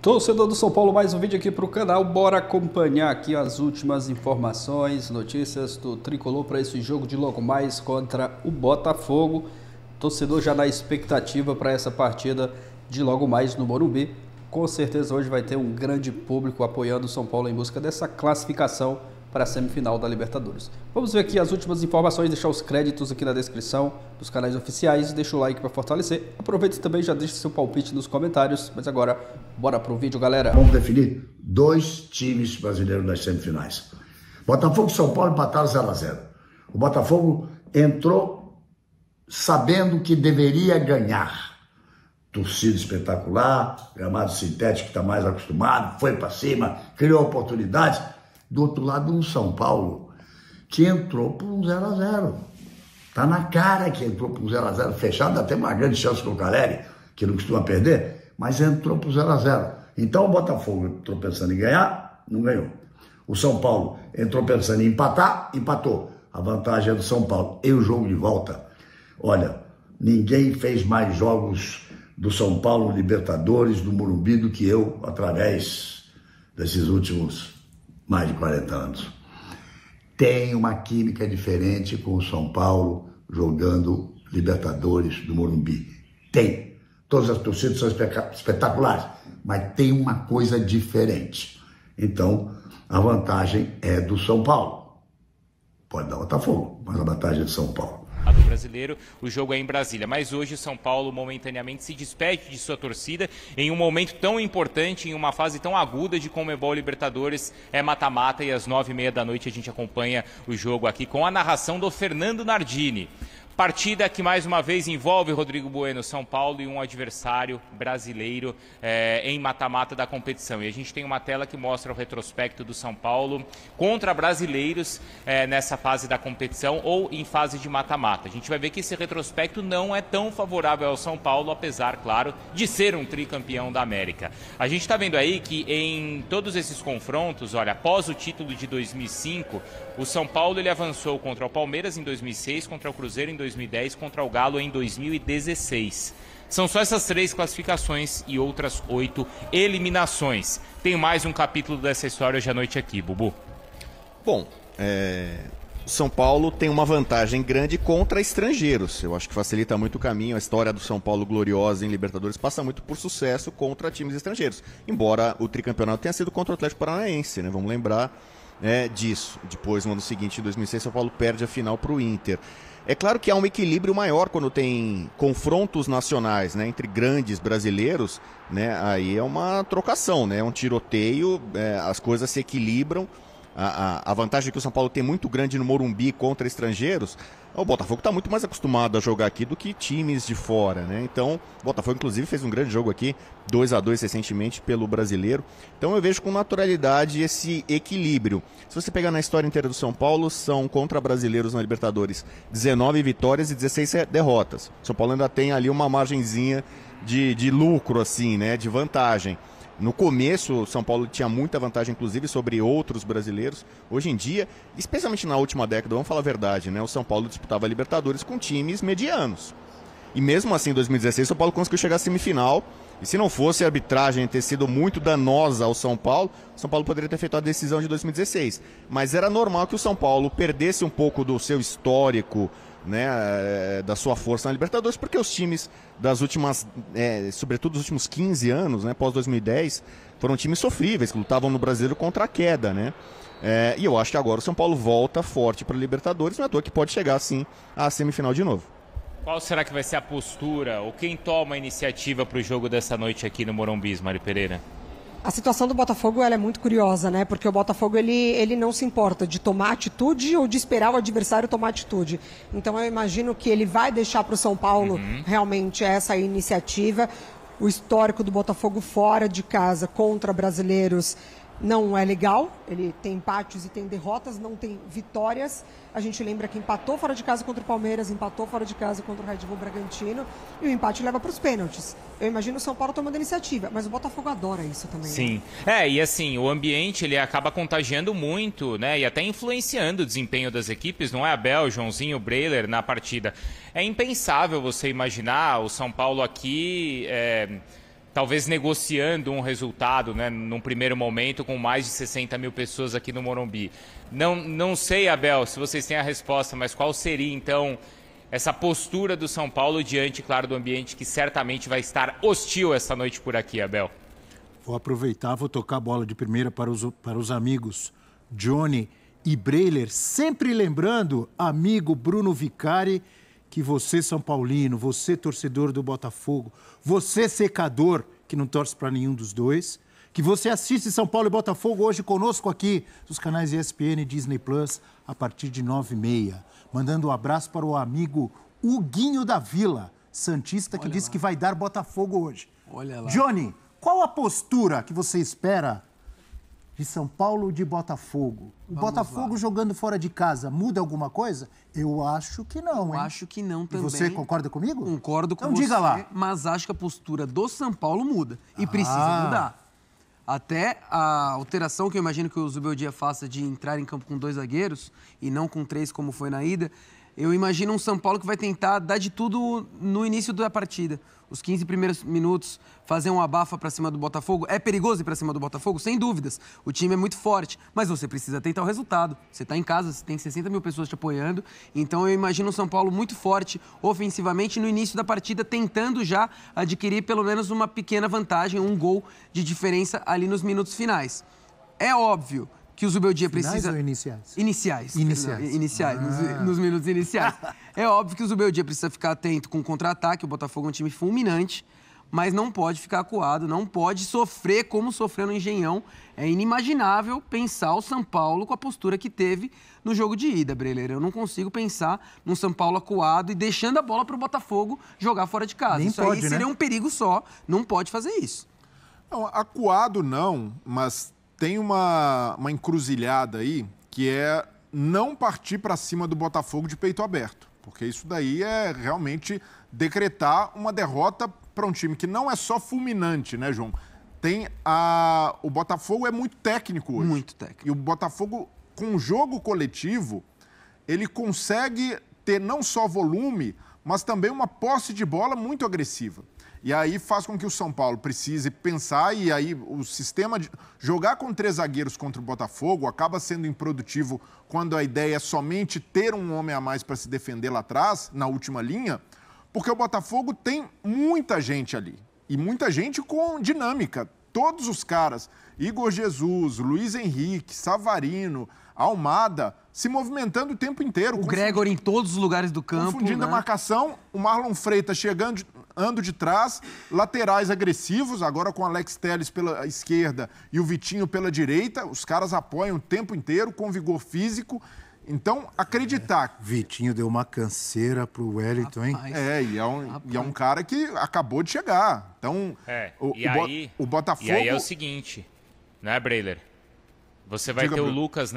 Torcedor do São Paulo, mais um vídeo aqui para o canal. Bora acompanhar aqui as últimas informações, notícias do Tricolor para esse jogo de logo mais contra o Botafogo. Torcedor já na expectativa para essa partida de logo mais no Morumbi. Com certeza hoje vai ter um grande público apoiando o São Paulo em busca dessa classificação para a semifinal da Libertadores. Vamos ver aqui as últimas informações, deixar os créditos aqui na descrição dos canais oficiais, deixa o like para fortalecer. Aproveite também e já deixe seu palpite nos comentários. Mas agora, bora pro vídeo, galera. Vamos definir dois times brasileiros nas semifinais. Botafogo e São Paulo empataram 0-0. O Botafogo entrou sabendo que deveria ganhar. Torcida espetacular, gramado sintético que está mais acostumado, foi para cima, criou oportunidades. Do outro lado, um São Paulo que entrou por um 0-0. Tá na cara que entrou por um 0-0 fechado, até uma grande chance com o Caleri, que não costuma perder, mas entrou por 0-0. Então o Botafogo entrou pensando em ganhar, não ganhou. O São Paulo entrou pensando em empatar, empatou. A vantagem é do São Paulo. E o jogo de volta, olha, ninguém fez mais jogos do São Paulo Libertadores, do Morumbi, do que eu, através desses últimos mais de 40 anos. Tem uma química diferente com o São Paulo jogando Libertadores do Morumbi. Tem. Todas as torcidas são espetaculares, mas tem uma coisa diferente. Então, a vantagem é do São Paulo. Pode dar Botafogo, mas a vantagem é do São Paulo. Do brasileiro, o jogo é em Brasília, mas hoje o São Paulo momentaneamente se despede de sua torcida em um momento tão importante, em uma fase tão aguda de Conmebol Libertadores, é mata-mata, e às 9h30 da noite a gente acompanha o jogo aqui com a narração do Fernando Nardini. Partida que mais uma vez envolve Rodrigo Bueno, São Paulo, e um adversário brasileiro em mata-mata da competição. E a gente tem uma tela que mostra o retrospecto do São Paulo contra brasileiros nessa fase da competição ou em fase de mata-mata. A gente vai ver que esse retrospecto não é tão favorável ao São Paulo, apesar, claro, de ser um tricampeão da América. A gente está vendo aí que em todos esses confrontos, olha, após o título de 2005, o São Paulo ele avançou contra o Palmeiras em 2006, contra o Cruzeiro em 2010, contra o Galo em 2016. São só essas 3 classificações e outras 8 eliminações. Tem mais um capítulo dessa história hoje à noite aqui, Bubu. Bom, o São Paulo tem uma vantagem grande contra estrangeiros. Eu acho que facilita muito o caminho. A história do São Paulo gloriosa em Libertadores passa muito por sucesso contra times estrangeiros. Embora o tricampeonato tenha sido contra o Atlético Paranaense, né? Vamos lembrar disso. Depois, no ano seguinte, em 2006, São Paulo perde a final para o Inter. É claro que há um equilíbrio maior quando tem confrontos nacionais, né, entre grandes brasileiros, né, aí é uma trocação, né, é um tiroteio, as coisas se equilibram. A vantagem que o São Paulo tem muito grande no Morumbi contra estrangeiros, o Botafogo está muito mais acostumado a jogar aqui do que times de fora, né? Então, o Botafogo inclusive fez um grande jogo aqui, 2-2 recentemente pelo Brasileiro. Então eu vejo com naturalidade esse equilíbrio. Se você pegar na história inteira do São Paulo, são contra brasileiros na Libertadores 19 vitórias e 16 derrotas. O São Paulo ainda tem ali uma margenzinha de lucro, assim, né? De vantagem. No começo, o São Paulo tinha muita vantagem, inclusive, sobre outros brasileiros. Hoje em dia, especialmente na última década, vamos falar a verdade, né? O São Paulo disputava a Libertadores com times medianos. E mesmo assim, em 2016, o São Paulo conseguiu chegar à semifinal. E se não fosse a arbitragem ter sido muito danosa ao São Paulo poderia ter feito a decisão de 2016. Mas era normal que o São Paulo perdesse um pouco do seu histórico, né, da sua força na Libertadores, porque os times das últimas, sobretudo dos últimos 15 anos, né, pós 2010, foram times sofríveis, que lutavam no Brasileiro contra a queda, né? E eu acho que agora o São Paulo volta forte para a Libertadores, não é à toa que pode chegar, sim, à semifinal de novo. Qual será que vai ser a postura, ou quem toma a iniciativa para o jogo dessa noite aqui no Morumbi, Mari Pereira? A situação do Botafogo ela é muito curiosa, né? Porque o Botafogo ele não se importa de tomar atitude ou de esperar o adversário tomar atitude. Então eu imagino que ele vai deixar para o São Paulo realmente essa iniciativa. O histórico do Botafogo fora de casa contra brasileiros não é legal. Ele tem empates e tem derrotas, não tem vitórias. A gente lembra que empatou fora de casa contra o Palmeiras, empatou fora de casa contra o Red Bull Bragantino, e o empate leva para os pênaltis. Eu imagino o São Paulo tomando iniciativa, mas o Botafogo adora isso também. Sim. Né? E assim, o ambiente ele acaba contagiando muito, né? E até influenciando o desempenho das equipes, não é, Abel, Joãozinho, Breiler na partida. É impensável você imaginar o São Paulo aqui talvez negociando um resultado, né, num primeiro momento, com mais de 60 mil pessoas aqui no Morumbi. Não sei, Abel, se vocês têm a resposta, mas qual seria, então, essa postura do São Paulo diante, claro, do ambiente que certamente vai estar hostil essa noite por aqui, Abel? Vou aproveitar, vou tocar a bola de primeira para os amigos Johnny e Breiler, sempre lembrando, amigo Bruno Vicari, que você, São Paulino, você, torcedor do Botafogo, você, secador, que não torce para nenhum dos dois, que você assiste São Paulo e Botafogo hoje conosco aqui, nos canais ESPN e Disney Plus, a partir de 9h30. Mandando um abraço para o amigo Huguinho da Vila, santista, que disse que vai dar Botafogo hoje. Olha lá. Johnny, qual a postura que você espera de São Paulo e de Botafogo? O Botafogo jogando fora de casa muda alguma coisa? Eu acho que não, hein? Eu acho que não também. E você concorda comigo? Concordo com então você, diga lá. Mas acho que a postura do São Paulo muda. E precisa mudar. Até a alteração que eu imagino que o Zubeldia faça de entrar em campo com 2 zagueiros e não com 3 como foi na ida, eu imagino um São Paulo que vai tentar dar de tudo no início da partida. Os 15 primeiros minutos, fazer um abafa para cima do Botafogo. É perigoso ir para cima do Botafogo? Sem dúvidas. O time é muito forte, mas você precisa tentar o resultado. Você está em casa, você tem 60 mil pessoas te apoiando. Então eu imagino o São Paulo muito forte ofensivamente no início da partida, tentando já adquirir pelo menos uma pequena vantagem, um gol de diferença ali nos minutos finais. É óbvio que o Zubeldia precisa... Ou iniciais? Iniciais. Iniciais. Nos minutos iniciais. É óbvio que o Zubeldia precisa ficar atento com o contra-ataque. O Botafogo é um time fulminante, mas não pode ficar acuado, não pode sofrer como sofreu no Engenhão. É inimaginável pensar o São Paulo com a postura que teve no jogo de ida, Breiler. Eu não consigo pensar num São Paulo acuado e deixando a bola para o Botafogo jogar fora de casa. Nem isso pode, aí seria um perigo só. Não pode fazer isso. Não, acuado não, mas tem uma encruzilhada aí que é não partir para cima do Botafogo de peito aberto. Porque isso daí é realmente decretar uma derrota para um time que não é só fulminante, né, João? O Botafogo é muito técnico hoje. Muito técnico. E o Botafogo, com o jogo coletivo, ele consegue ter não só volume, mas também uma posse de bola muito agressiva. E aí faz com que o São Paulo precise pensar, e aí o sistema de jogar com 3 zagueiros contra o Botafogo acaba sendo improdutivo quando a ideia é somente ter um homem a mais para se defender lá atrás, na última linha, porque o Botafogo tem muita gente ali. E muita gente com dinâmica. Todos os caras, Igor Jesus, Luiz Henrique, Savarino, Almada, se movimentando o tempo inteiro. O Gregor em todos os lugares do campo. Confundindo a marcação, o Marlon Freitas chegando, ando de trás, laterais agressivos, agora com o Alex Telles pela esquerda e o Vitinho pela direita. Os caras apoiam o tempo inteiro, com vigor físico. Então, acreditar... Vitinho deu uma canseira pro Wellington, hein? E é um cara que acabou de chegar. Então, o Botafogo... E aí é o seguinte, né, Breiler? Você vai ter o Lucas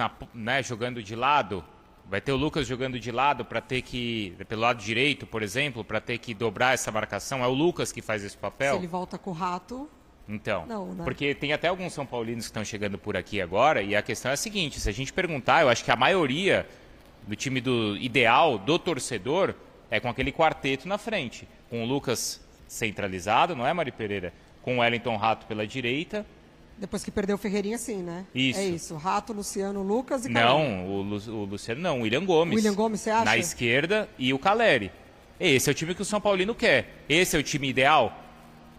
jogando de lado, vai ter o Lucas jogando de lado para ter que, pelo lado direito, por exemplo, para ter que dobrar essa marcação. É o Lucas que faz esse papel? Se ele volta com o Rato... Então, não, né? Porque tem até alguns São Paulinos que estão chegando por aqui agora, e a questão é a seguinte, se a gente perguntar, eu acho que a maioria do time ideal do torcedor é com aquele quarteto na frente, com o Lucas centralizado, não é, Mari Pereira? Com o Wellington Rato pela direita. Depois que perdeu o Ferreirinha, sim, né? Isso. É isso, Rato, Luciano, Lucas e Caleri. Caleri. Não, o Luciano não, o William Gomes. William Gomes, você acha? Na esquerda e o Caleri. Esse é o time que o São Paulino quer. Esse é o time ideal.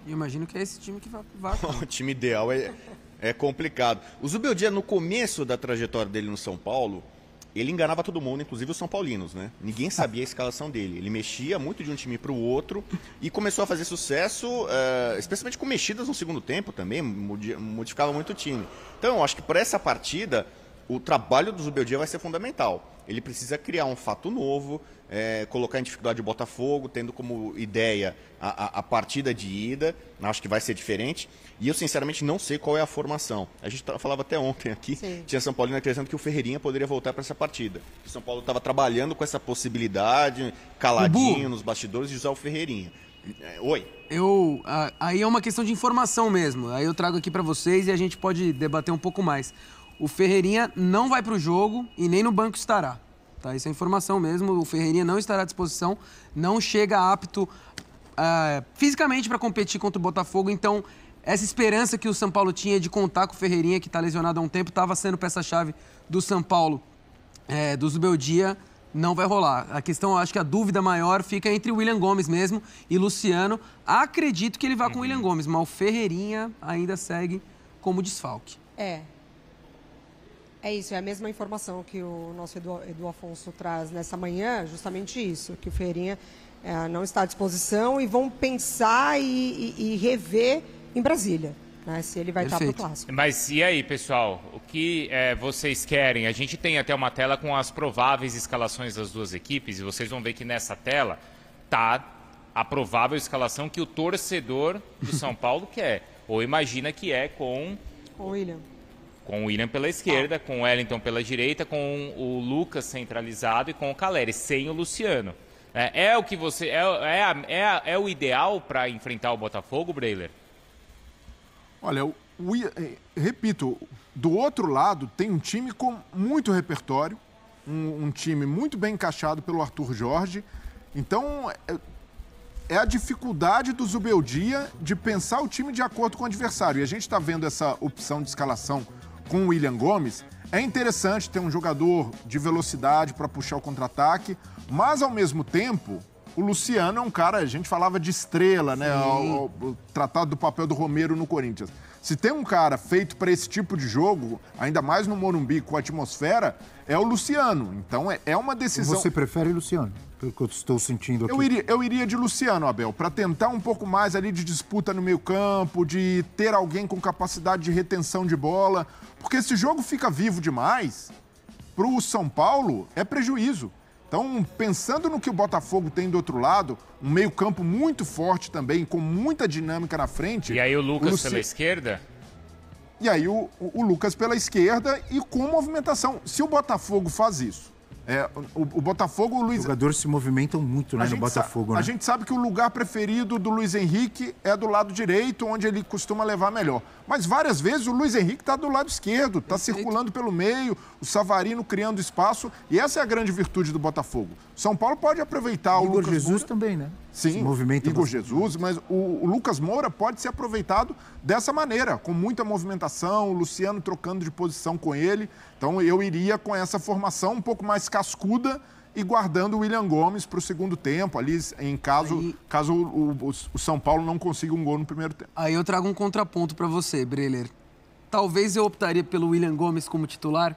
Eu imagino que é esse time que vai... O time ideal é complicado. O Zubeldia, no começo da trajetória dele no São Paulo, ele enganava todo mundo, inclusive os São Paulinos, né? Ninguém sabia a escalação dele. Ele mexia muito de um time para o outro e começou a fazer sucesso, especialmente com mexidas no segundo tempo também, modificava muito o time. Então, eu acho que para essa partida, o trabalho do Zubeldia vai ser fundamental. Ele precisa criar um fato novo, colocar em dificuldade o Botafogo, tendo como ideia a partida de ida. Acho que vai ser diferente. E eu, sinceramente, não sei qual é a formação. A gente falava até ontem aqui, tinha São Paulino acreditando que o Ferreirinha poderia voltar para essa partida. O São Paulo estava trabalhando com essa possibilidade, caladinho nos bastidores, de usar o Ferreirinha. Oi. Aí é uma questão de informação mesmo. Aí eu trago aqui para vocês e a gente pode debater um pouco mais. O Ferreirinha não vai para o jogo e nem no banco estará. Tá? Isso é informação mesmo. O Ferreirinha não estará à disposição, não chega apto fisicamente para competir contra o Botafogo, então essa esperança que o São Paulo tinha de contar com o Ferreirinha, que está lesionado há um tempo, estava sendo peça-chave do São Paulo, do Zubeldia, não vai rolar. A questão, acho que a dúvida maior fica entre o William Gomes mesmo e Luciano. Acredito que ele vá com o William Gomes, mas o Ferreirinha ainda segue como desfalque. É isso, é a mesma informação que o nosso Edu Afonso traz nessa manhã, justamente isso, que o Ferreirinha não está à disposição e vão pensar e rever em Brasília, né, se ele vai estar para o Clássico. Mas e aí, pessoal, o que vocês querem? A gente tem até uma tela com as prováveis escalações das duas equipes e vocês vão ver que nessa tela tá a provável escalação que o torcedor do São Paulo quer, ou imagina que é com o William. Com o William pela esquerda, com o Wellington pela direita, com o Lucas centralizado e com o Caleri, sem o Luciano. É o que você é o ideal para enfrentar o Botafogo, Breiler? Olha, repito, do outro lado tem um time com muito repertório, um time muito bem encaixado pelo Arthur Jorge. Então, é a dificuldade do Zubeldia de pensar o time de acordo com o adversário. E a gente está vendo essa opção de escalação com o William Gomes. É interessante ter um jogador de velocidade para puxar o contra-ataque, mas, ao mesmo tempo, o Luciano é um cara, a gente falava de estrela, né? O tratado do papel do Romero no Corinthians. Se tem um cara feito para esse tipo de jogo, ainda mais no Morumbi, com a atmosfera, é o Luciano. Então, é uma decisão... Você prefere Luciano? Pelo que eu estou sentindo aqui. Eu iria de Luciano, Abel, para tentar um pouco mais ali de disputa no meio campo, de ter alguém com capacidade de retenção de bola, porque esse jogo fica vivo demais, para o São Paulo é prejuízo. Então, pensando no que o Botafogo tem do outro lado, um meio campo muito forte também, com muita dinâmica na frente... E aí o Lucas pela esquerda? E aí o Lucas pela esquerda e com movimentação. Se o Botafogo faz isso, o Botafogo... Os jogadores se movimentam muito, né, no Botafogo, né? A gente sabe que o lugar preferido do Luiz Henrique é do lado direito, onde ele costuma levar melhor. Mas várias vezes o Luiz Henrique está do lado esquerdo, está circulando pelo meio, o Savarino criando espaço, e essa é a grande virtude do Botafogo. São Paulo pode aproveitar o Igor Lucas Jesus Moura. Também, né? Sim, Igor Jesus, mas o Lucas Moura pode ser aproveitado dessa maneira, com muita movimentação, o Luciano trocando de posição com ele. Então eu iria com essa formação um pouco mais cascuda e guardando o William Gomes para o segundo tempo, ali em caso o São Paulo não consiga um gol no primeiro tempo. Aí eu trago um contraponto para você, Breiler. Talvez eu optaria pelo William Gomes como titular,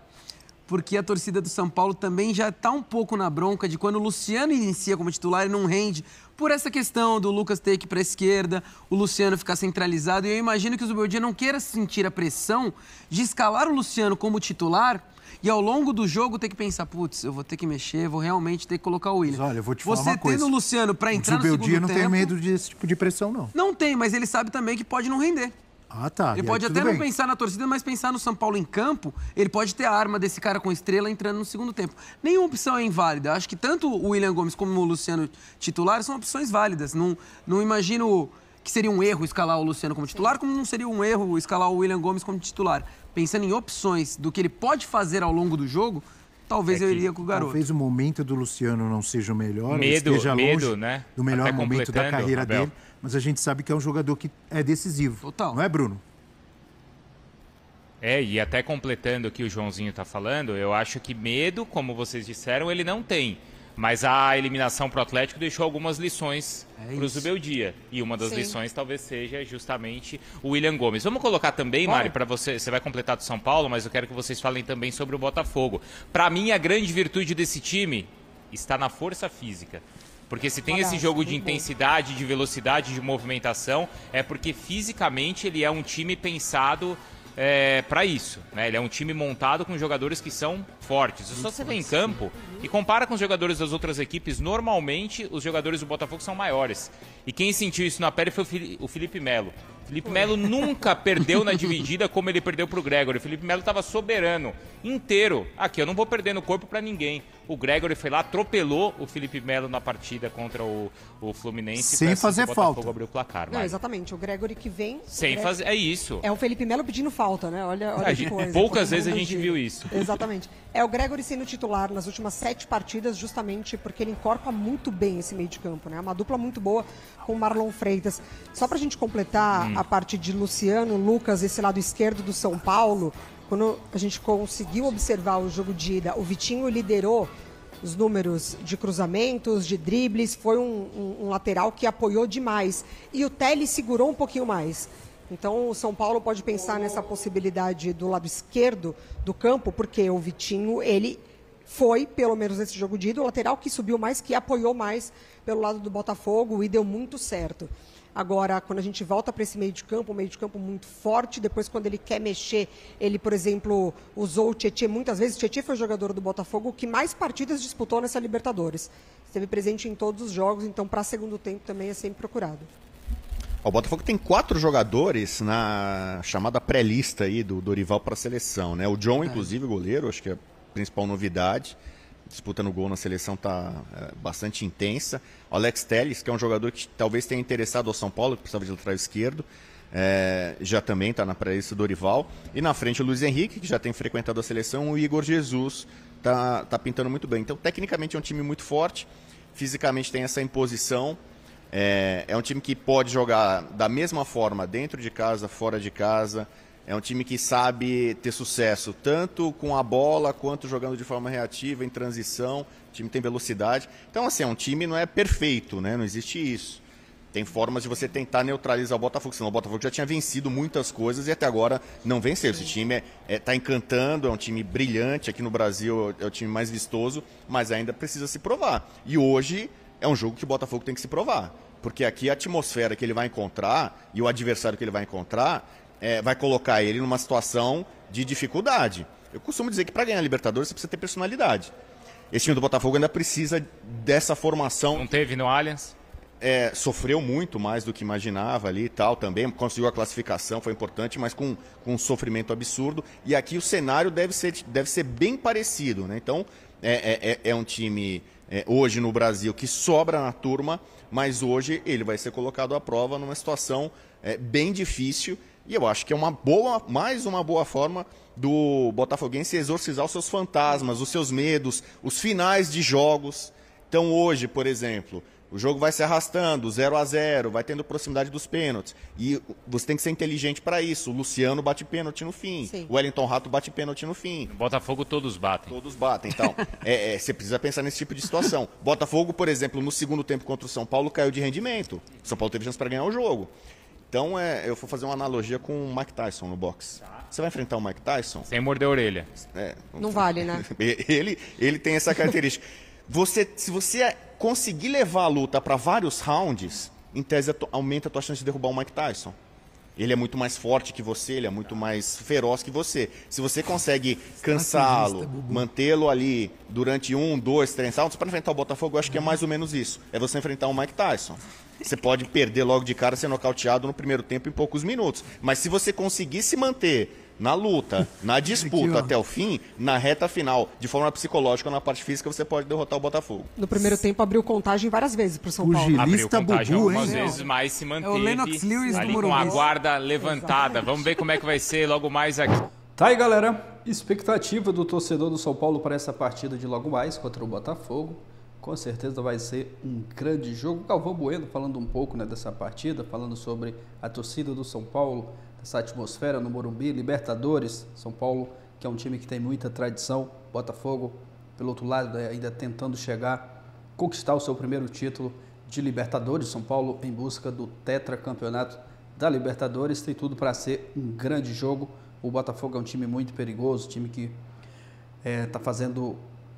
porque a torcida do São Paulo também já está um pouco na bronca de quando o Luciano inicia como titular e não rende, por essa questão do Lucas ter que ir para a esquerda, o Luciano ficar centralizado. E eu imagino que o Zubeldia não queira sentir a pressão de escalar o Luciano como titular e ao longo do jogo ter que pensar, putz, eu vou ter que mexer, vou realmente ter que colocar o William. Mas olha, eu vou te falar uma coisa. Você tendo o Luciano para entrar no segundo tempo... O Zubeldia não tem medo desse tipo de pressão, não. Não tem, mas ele sabe também que pode não render. Ah, tá. Ele pode até não pensar na torcida, mas pensar no São Paulo em campo, ele pode ter a arma desse cara com estrela entrando no segundo tempo. Nenhuma opção é inválida. Acho que tanto o William Gomes como o Luciano titular são opções válidas. Não imagino que seria um erro escalar o Luciano como titular, como não seria um erro escalar o William Gomes como titular. Pensando em opções do que ele pode fazer ao longo do jogo, talvez eu iria com o garoto. Talvez o momento do Luciano não seja o melhor, esteja longe né? do melhor momento da carreira dele, mas a gente sabe que é um jogador que é decisivo. Total. Não é, Bruno? E até completando o que o Joãozinho está falando, eu acho que medo, como vocês disseram, ele não tem. Mas a eliminação pro Atlético deixou algumas lições para o Zubeldia. E uma das lições talvez seja justamente o William Gomes. Vamos colocar também, Mari, para você vai completar do São Paulo, mas eu quero que vocês falem também sobre o Botafogo. Para mim, a grande virtude desse time está na força física. Porque se tem esse jogo de intensidade, de velocidade, de movimentação, é porque fisicamente ele é um time pensado para isso, né? Ele é um time montado com jogadores que são fortes. Se você vem em campo e compara com os jogadores das outras equipes, normalmente os jogadores do Botafogo são maiores. E quem sentiu isso na pele foi o Felipe Melo. Felipe Melo nunca perdeu na dividida como ele perdeu pro Gregory. O Felipe Melo estava soberano, inteiro. Aqui, eu não vou perder no corpo para ninguém. O Gregory foi lá, atropelou o Felipe Melo na partida contra o Fluminense. Sem fazer falta. Abriu o placar, não, exatamente. O Gregory que vem... Sem fazer... É isso. É o Felipe Melo pedindo falta, né? Olha que coisa. Poucas vezes a gente viu isso. Exatamente. É o Gregory sendo titular nas últimas 7 partidas, justamente porque ele encorpa muito bem esse meio de campo, né? É uma dupla muito boa com o Marlon Freitas. Só pra gente completar a parte de Luciano, Lucas, esse lado esquerdo do São Paulo, quando a gente conseguiu observar o jogo de ida, o Vitinho liderou os números de cruzamentos, de dribles, foi um lateral que apoiou demais. E o Telles segurou um pouquinho mais. Então o São Paulo pode pensar nessa possibilidade do lado esquerdo do campo, porque o Vitinho, ele foi, pelo menos nesse jogo de ida, o lateral que subiu mais, que apoiou mais pelo lado do Botafogo e deu muito certo. Agora, quando a gente volta para esse meio de campo, um meio de campo muito forte, depois quando ele quer mexer, ele, por exemplo, usou o Tietê muitas vezes. O Tietê foi o jogador do Botafogo que mais partidas disputou nessa Libertadores. Esteve presente em todos os jogos, então para segundo tempo também é sempre procurado. O Botafogo tem 4 jogadores na chamada pré-lista aí do Dorival para a seleção, né? O John, inclusive, o goleiro, acho que é a principal novidade. Disputa no gol na seleção está bastante intensa. O Alex Telles, que é um jogador que talvez tenha interessado ao São Paulo, que precisava de lateral esquerdo, já também está na pré-lista do Dorival. E na frente o Luiz Henrique, que já tem frequentado a seleção, o Igor Jesus tá pintando muito bem. Então, tecnicamente é um time muito forte, fisicamente tem essa imposição. É um time que pode jogar da mesma forma dentro de casa, fora de casa. É um time que sabe ter sucesso tanto com a bola quanto jogando de forma reativa, em transição. O time tem velocidade. Então, assim, um time não é perfeito, né? Não existe isso. Tem formas de você tentar neutralizar o Botafogo, senão o Botafogo já tinha vencido muitas coisas e até agora não venceu. Esse time está encantando, é um time brilhante. Aqui no Brasil é o time mais vistoso, mas ainda precisa se provar. E hoje é um jogo que o Botafogo tem que se provar. Porque aqui a atmosfera que ele vai encontrar e o adversário que ele vai encontrar vai colocar ele numa situação de dificuldade. Eu costumo dizer que para ganhar a Libertadores você precisa ter personalidade. Esse time do Botafogo ainda precisa dessa formação. Não teve no Allianz? Sofreu muito mais do que imaginava ali e tal também. Conseguiu a classificação, foi importante, mas com um sofrimento absurdo. E aqui o cenário deve ser bem parecido, né? Então, é um time hoje no Brasil que sobra na turma, mas hoje ele vai ser colocado à prova numa situação bem difícil. E eu acho que é mais uma boa forma do botafoguense exorcizar os seus fantasmas, os seus medos, os finais de jogos. Então hoje, por exemplo, o jogo vai se arrastando, 0-0, vai tendo proximidade dos pênaltis. E você tem que ser inteligente para isso. O Luciano bate pênalti no fim. Sim. O Wellington Rato bate pênalti no fim. No Botafogo todos batem. Todos batem. Então, você precisa pensar nesse tipo de situação. Botafogo, por exemplo, no segundo tempo contra o São Paulo, caiu de rendimento. O São Paulo teve chance para ganhar o jogo. Então, eu vou fazer uma analogia com o Mike Tyson no boxe. Você vai enfrentar o Mike Tyson? Sem morder a orelha. Não vale, né? Ele tem essa característica. Se você conseguir levar a luta para vários rounds, em tese aumenta a tua chance de derrubar o Mike Tyson. Ele é muito mais forte que você, ele é muito mais feroz que você. Se você consegue cansá-lo, mantê-lo ali durante 1, 2, 3 rounds, para enfrentar o Botafogo, eu acho que é mais ou menos isso. É você enfrentar o Mike Tyson. Você pode perder logo de cara, ser nocauteado no primeiro tempo em poucos minutos. Mas se você conseguir se manter na luta, na disputa até o fim, na reta final, de forma psicológica ou na parte física, você pode derrotar o Botafogo. No primeiro tempo abriu contagem várias vezes pro São Paulo. Abriu contagem algumas vezes, mas se manteve o Lennox Lewis ali do com a Morumbi. guarda levantada. Vamos ver como é que vai ser logo mais aqui. Tá aí, galera. Expectativa do torcedor do São Paulo para essa partida de logo mais contra o Botafogo. Com certeza vai ser um grande jogo. Galvão Bueno falando um pouco, né, dessa partida, falando sobre a torcida do São Paulo, essa atmosfera no Morumbi, Libertadores, São Paulo, que é um time que tem muita tradição, Botafogo, pelo outro lado, né, ainda tentando conquistar o seu primeiro título de Libertadores, São Paulo em busca do tetracampeonato da Libertadores, tem tudo para ser um grande jogo. O Botafogo é um time muito perigoso, time que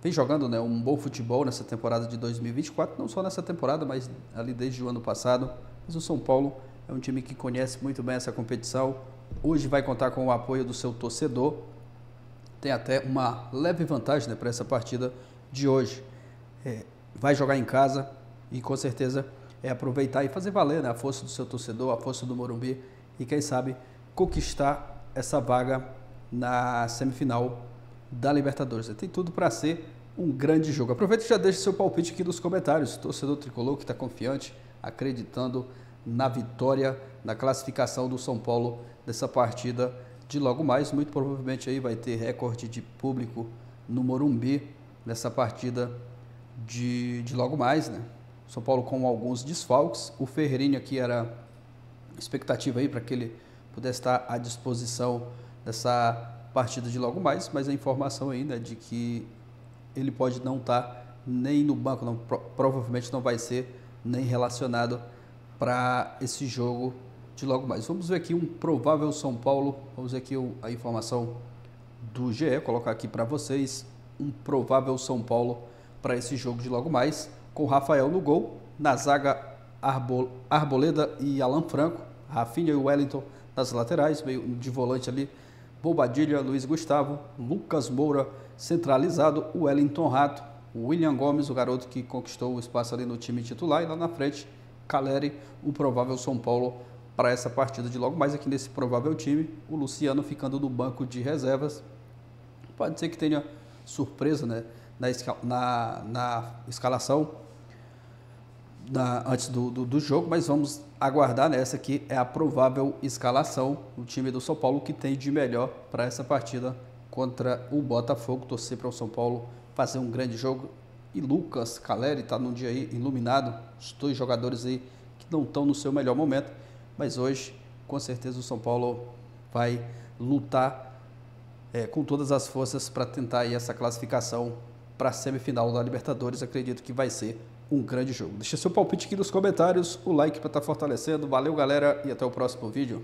vem jogando, né, um bom futebol nessa temporada de 2024, não só nessa temporada, mas ali desde o ano passado. Mas o São Paulo é um time que conhece muito bem essa competição. Hoje vai contar com o apoio do seu torcedor. Tem até uma leve vantagem, né, para essa partida de hoje. Vai jogar em casa e com certeza aproveitar e fazer valer, né, a força do seu torcedor, a força do Morumbi e quem sabe conquistar essa vaga na semifinal da Libertadores. Tem tudo para ser um grande jogo. Aproveite e já deixe seu palpite aqui nos comentários. Torcedor tricolor que está confiante, acreditando na vitória, na classificação do São Paulo dessa partida de logo mais. Muito provavelmente aí vai ter recorde de público no Morumbi nessa partida de logo mais, né? São Paulo com alguns desfalques. O Ferreirinha aqui era expectativa aí para que ele pudesse estar à disposição dessa partida de logo mais, mas a informação ainda é de que ele pode não estar nem no banco, não, provavelmente não vai ser nem relacionado para esse jogo de logo mais. Vamos ver aqui um provável São Paulo, vamos ver aqui a informação do GE, colocar aqui para vocês um provável São Paulo para esse jogo de logo mais, com Rafael no gol, na zaga Arboleda e Alan Franco, Rafinha e Wellington nas laterais, meio de volante ali, Bobadilha, Luiz Gustavo, Lucas Moura centralizado, Wellington Rato, William Gomes, o garoto que conquistou o espaço ali no time titular, e lá na frente, Caleri, o provável São Paulo para essa partida de logo mais. Aqui nesse provável time, o Luciano ficando no banco de reservas. Pode ser que tenha surpresa, né, na escalação antes do jogo, mas vamos aguardar, né? Essa aqui é a provável escalação do time do São Paulo que tem de melhor para essa partida contra o Botafogo. Torcer para o São Paulo fazer um grande jogo. E Lucas, Caleri está num dia aí iluminado, os dois jogadores aí que não estão no seu melhor momento, mas hoje com certeza o São Paulo vai lutar com todas as forças para tentar aí essa classificação para a semifinal da Libertadores. Acredito que vai ser um grande jogo. Deixa seu palpite aqui nos comentários, o like para estar fortalecendo. Valeu, galera, e até o próximo vídeo.